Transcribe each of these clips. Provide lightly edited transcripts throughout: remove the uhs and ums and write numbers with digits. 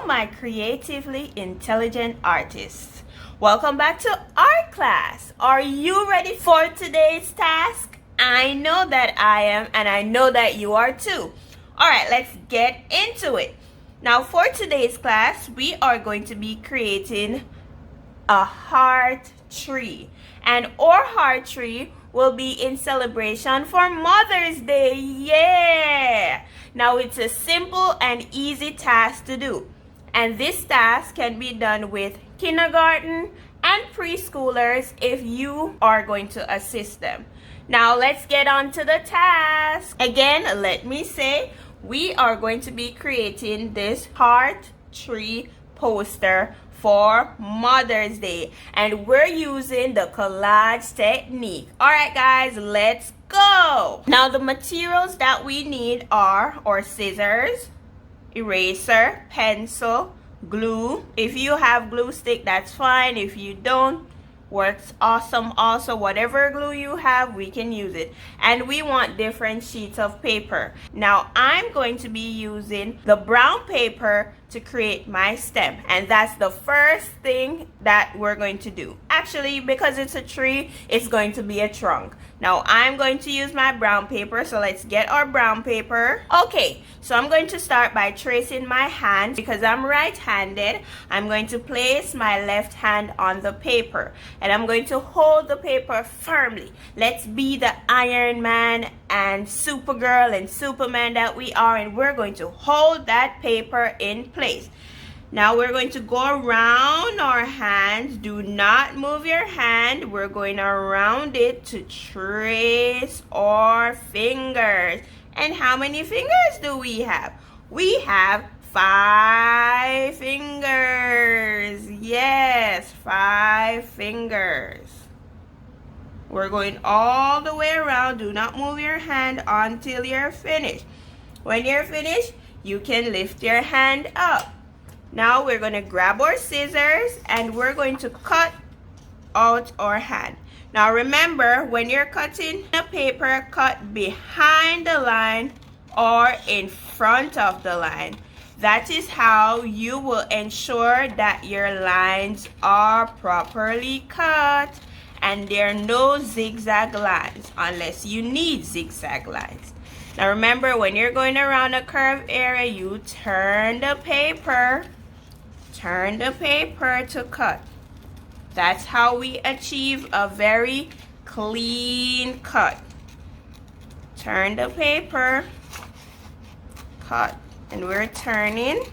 Hello, my creatively intelligent artists. Welcome back to art class. Are you ready for today's task? I know that I am, and I know that you are too. All right, let's get into it. Now, for today's class, we are going to be creating a heart tree. And our heart tree will be in celebration for Mother's Day. Yeah! Now, it's a simple and easy task to do. And this task can be done with kindergarten and preschoolers if you are going to assist them. Now, let's get on to the task. Again, let me say, we are going to be creating this heart tree poster for Mother's Day, and we're using the collage technique. All right, guys, let's go. Now, the materials that we need are our scissors, eraser, pencil, glue. If you have glue stick, that's fine. If you don't, works awesome also. Whatever glue you have, we can use it. And we want different sheets of paper. Now, I'm going to be using the brown paper to create my stem, and that's the first thing that we're going to do. Actually, because it's a tree, it's going to be a trunk. Now, I'm going to use my brown paper, so let's get our brown paper. Okay, so I'm going to start by tracing my hand. Because I'm right-handed, I'm going to place my left hand on the paper, and I'm going to hold the paper firmly. Let's be the Iron Man and Supergirl and Superman that we are, and we're going to hold that paper in place. Now we're going to go around our hands. Do not move your hand. We're going around it to trace our fingers. And how many fingers do we have? We have 5 fingers. Yes, 5 fingers. We're going all the way around. Do not move your hand until you're finished. When you're finished, you can lift your hand up. Now we're going to grab our scissors and we're going to cut out our hand. Now remember, when you're cutting the paper, cut behind the line or in front of the line. That is how you will ensure that your lines are properly cut and there are no zigzag lines unless you need zigzag lines. Now remember, when you're going around a curved area, you turn the paper to cut. That's how we achieve a very clean cut. Turn the paper, cut, and we're turning,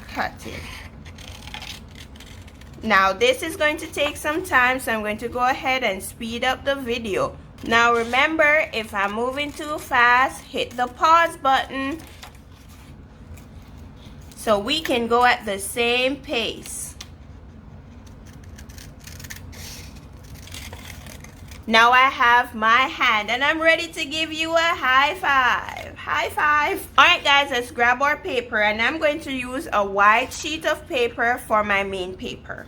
cutting. Now this is going to take some time, so I'm going to go ahead and speed up the video. Now remember, if I'm moving too fast, hit the pause button so we can go at the same pace. Now I have my hand and I'm ready to give you a high five. High five. All right, guys, let's grab our paper, and I'm going to use a white sheet of paper for my main paper.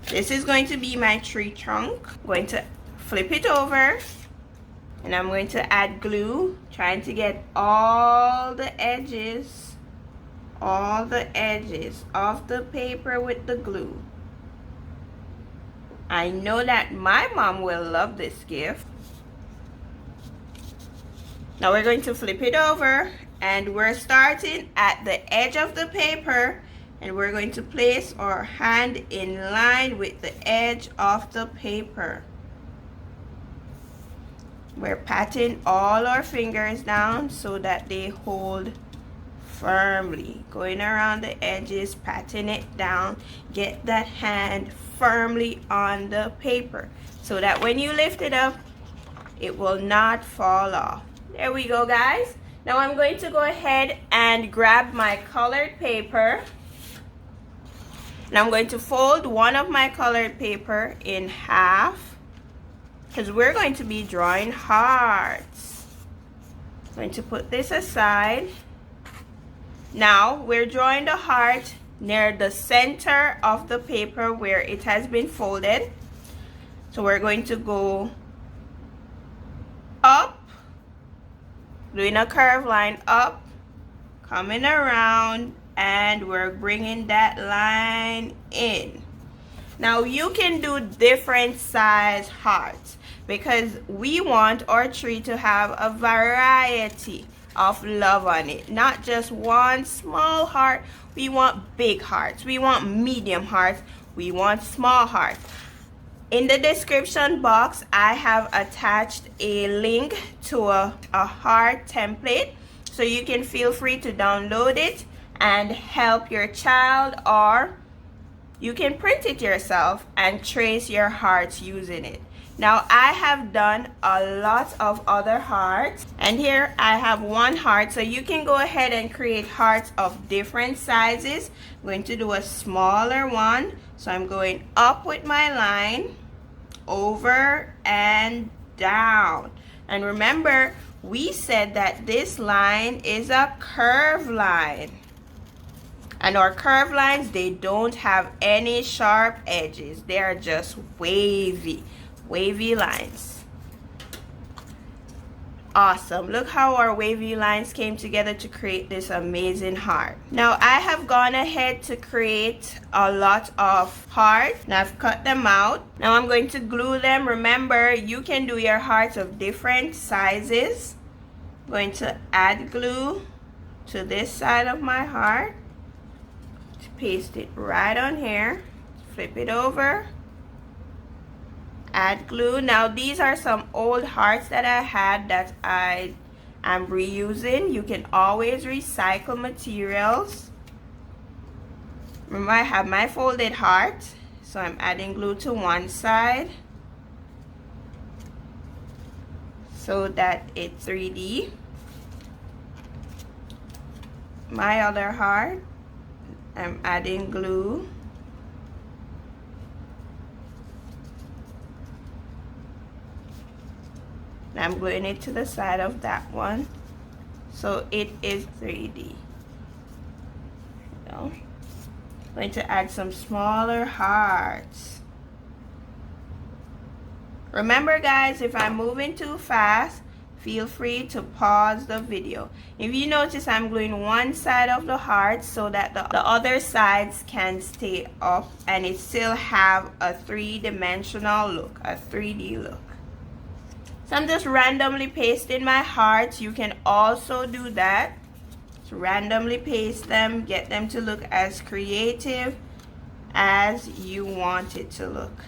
This is going to be my tree trunk. I'm going to flip it over, and I'm going to add glue, trying to get all the edges of the paper with the glue. I know that my mom will love this gift. Now we're going to flip it over, and we're starting at the edge of the paper, and we're going to place our hand in line with the edge of the paper. We're patting all our fingers down so that they hold firmly. Going around the edges, patting it down. Get that hand firmly on the paper so that when you lift it up, it will not fall off. There we go, guys. Now I'm going to go ahead and grab my colored paper. And I'm going to fold one of my colored paper in half, because we're going to be drawing hearts. I'm going to put this aside. Now we're drawing the heart near the center of the paper where it has been folded. So we're going to go up, doing a curved line up, coming around, and we're bringing that line in. Now you can do different size hearts because we want our tree to have a variety of love on it, not just one small heart. We want big hearts, we want medium hearts, we want small hearts. In the description box, I have attached a link to a heart template, so you can feel free to download it and help your child, or you can print it yourself and trace your hearts using it. Now I have done a lot of other hearts, and here I have one heart, so you can go ahead and create hearts of different sizes. I'm going to do a smaller one, so I'm going up with my line, over and down. And remember, we said that this line is a curved line, and our curved lines, they don't have any sharp edges. They are just wavy lines. Awesome. Look how our wavy lines came together to create this amazing heart. Now I have gone ahead to create a lot of hearts, and I've cut them out. Now I'm going to glue them. Remember, you can do your hearts of different sizes. I'm going to add glue to this side of my heart, paste it right on here, flip it over, add glue. Now these are some old hearts that I had that I am reusing. You can always recycle materials. Remember, I have my folded heart, so I'm adding glue to one side so that it's 3D. My other heart, I'm adding glue. I'm gluing it to the side of that one, so it is 3D. So, I'm going to add some smaller hearts. Remember guys, if I'm moving too fast, feel free to pause the video. If you notice, I'm gluing one side of the heart so that the other sides can stay up and it still have a three-dimensional look, a 3D look. So I'm just randomly pasting my hearts. You can also do that. Just randomly paste them, get them to look as creative as you want it to look.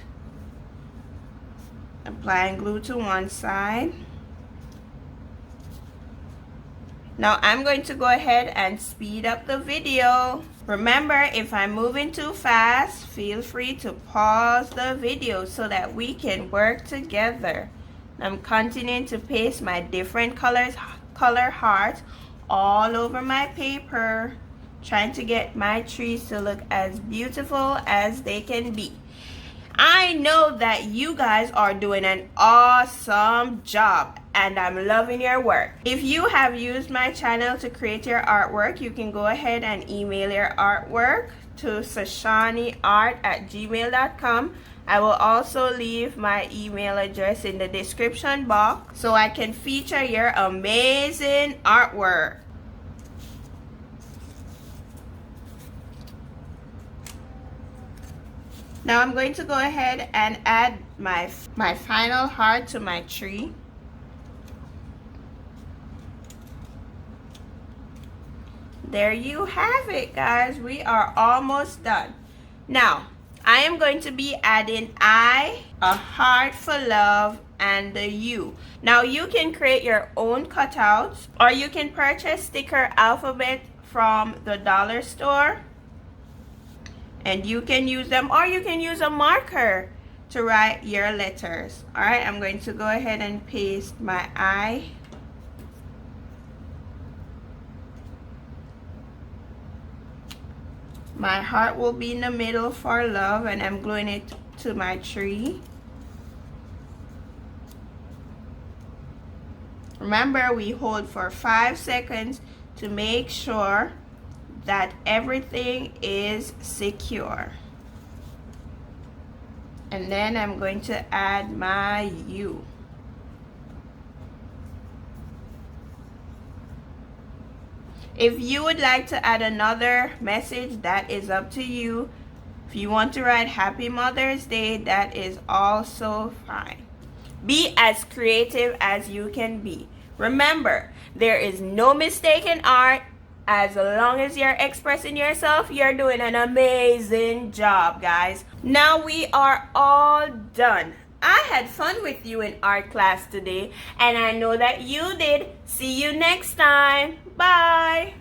Applying glue to one side. Now I'm going to go ahead and speed up the video. Remember, if I'm moving too fast, feel free to pause the video so that we can work together. I'm continuing to paste my different color hearts all over my paper, trying to get my trees to look as beautiful as they can be. I know that you guys are doing an awesome job and I'm loving your work. If you have used my channel to create your artwork, you can go ahead and email your artwork to sashaniart@gmail.com. I will also leave my email address in the description box so I can feature your amazing artwork. Now I'm going to go ahead and add my final heart to my tree. There you have it, guys. We are almost done. Now I am going to be adding I, a heart for love, and the U. Now you can create your own cutouts, or you can purchase sticker alphabet from the dollar store and you can use them, or you can use a marker to write your letters. Alright, I'm going to go ahead and paste my I. My heart will be in the middle for love, and I'm gluing it to my tree. Remember, we hold for 5 seconds to make sure that everything is secure. And then I'm going to add my U. If you would like to add another message, that is up to you. If you want to write Happy Mother's Day, that is also fine. Be as creative as you can be. Remember, there is no mistake in art. As long as you're expressing yourself, you're doing an amazing job, guys. Now we are all done. I had fun with you in art class today, and I know that you did. See you next time. Bye.